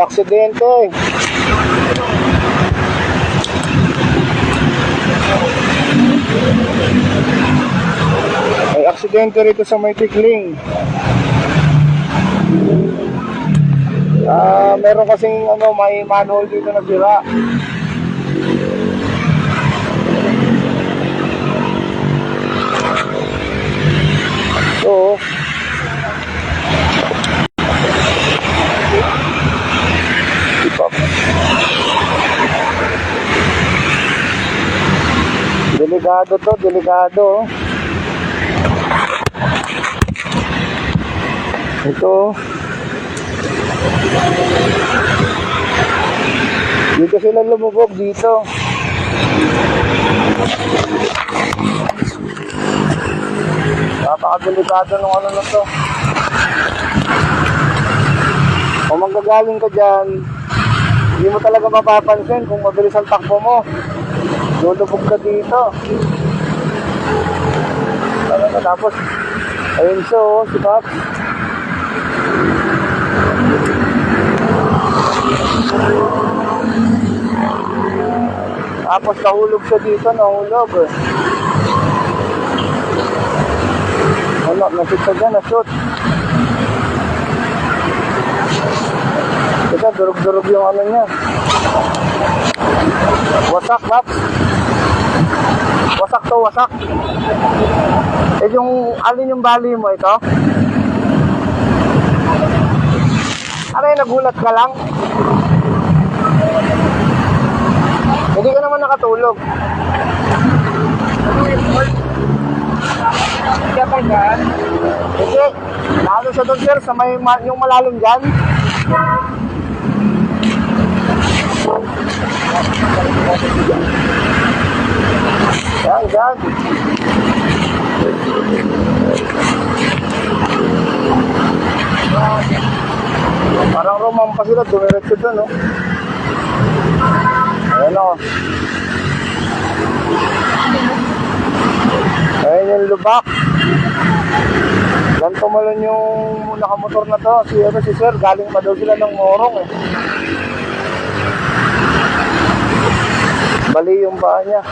aksidente. May aksidente rito sa may Tikling. Meron kasing may manhole dito na sira. So, delikado to, delikado. Ito. Dito sila lumubog dito. Napakadelikado ng ano na to. Kung manggagaling ka dyan, hindi mo talaga mapapansin kung mabilis ang takbo mo. Lulubog ka dito. Tapos, ayun siya si Pops. Tapos nahulog siya dito, nahulog nashoot siya dyan, nashoot. Ito, durug-durug yung ano niya. Wasak, Pops. Wasak to, wasak. Yung, alin yung bali mo ito? Aray, nagulat ka lang? Hindi ka naman nakatulog. Kaya pa dyan? Hindi. Lalo siya doon, sir, sa may yung malalim dyan. Yan. Parang rumampa sila, dumiretso doon, no? Ayan, o. Ayan yung lubak. Ganito malun yung nakamotor na to. Si sir, galing pa daw sila ng Morong, eh. Bali yung paa niya.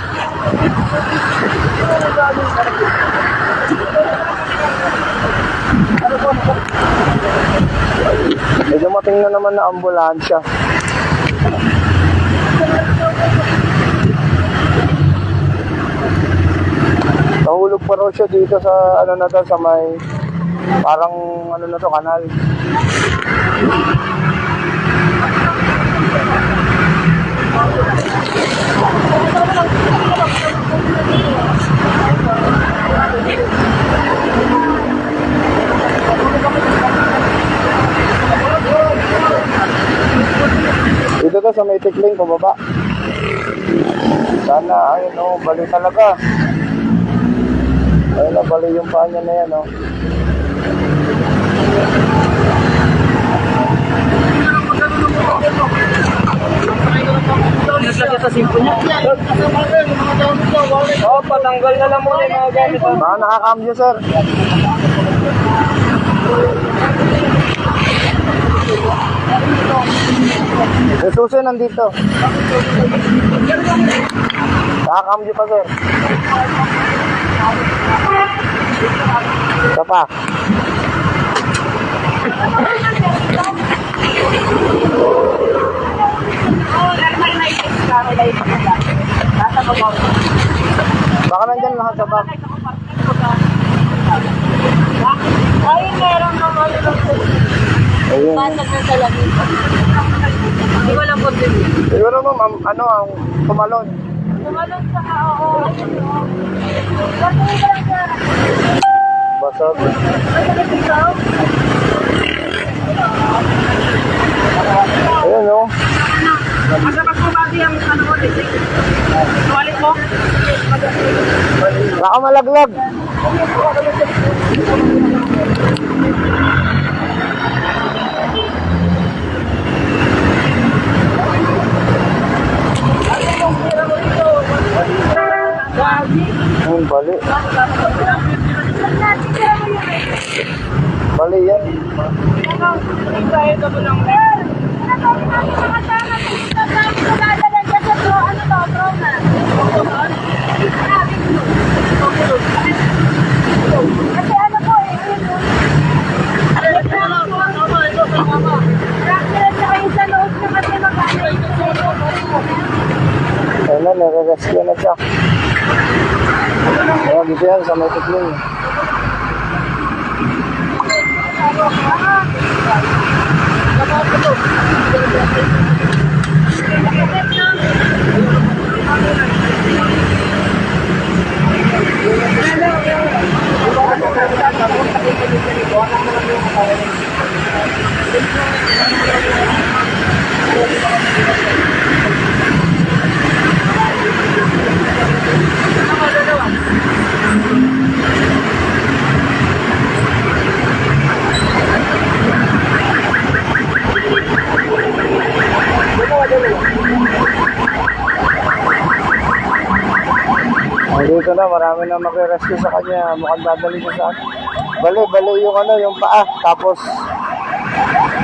E dumating na naman na ambulansya. Nahulog pa raw siya dito sa ano na to, sa may parang ano na to, kanal. Dito to sa may Tikling, pababa. Sana, ayun o, bali talaga. Ayun o, bali yung paa niya na yan o. Patanggal na lang muna yung mga gamit. Baka nakakambyo, sir. Yung susi nandito. Nakakambyo pa, sir. Ito pa. Baka nandyan lahat sa bag. Ay, meron naman. Ayun. Pasag ng salamin. Hindi ko lang po din. Siguro ma'am, ano ang tumalon? Tumalon sa oo. Ayun o. Patuloy ka lang siya. Basag. Masakit ikaw? Ayun o. Masakit mo ba ang ano mo? Tuwalit mo? Baka malaglag. Bali. Bali yan. Kasi ano po eh, Ayun na, nare-rescue na siya. Ayan, dito yan sa may tikling. Dito na, marami na magre-rescue sa kanya. Mukhang dadali siya sa bali yung ano, yung paa. Tapos,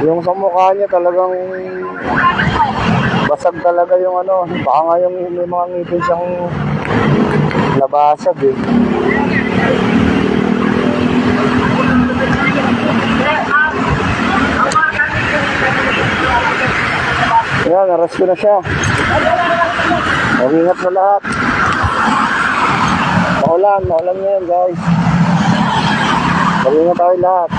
yung sa mukha niya talagang basag talaga yung ano. Baka nga yung may mga ngipin siyang nabasag eh. Yan, na-rescue na siya. Mag-ingat na lahat. Maulan ngayon guys. Mag-ingat tayo lahat.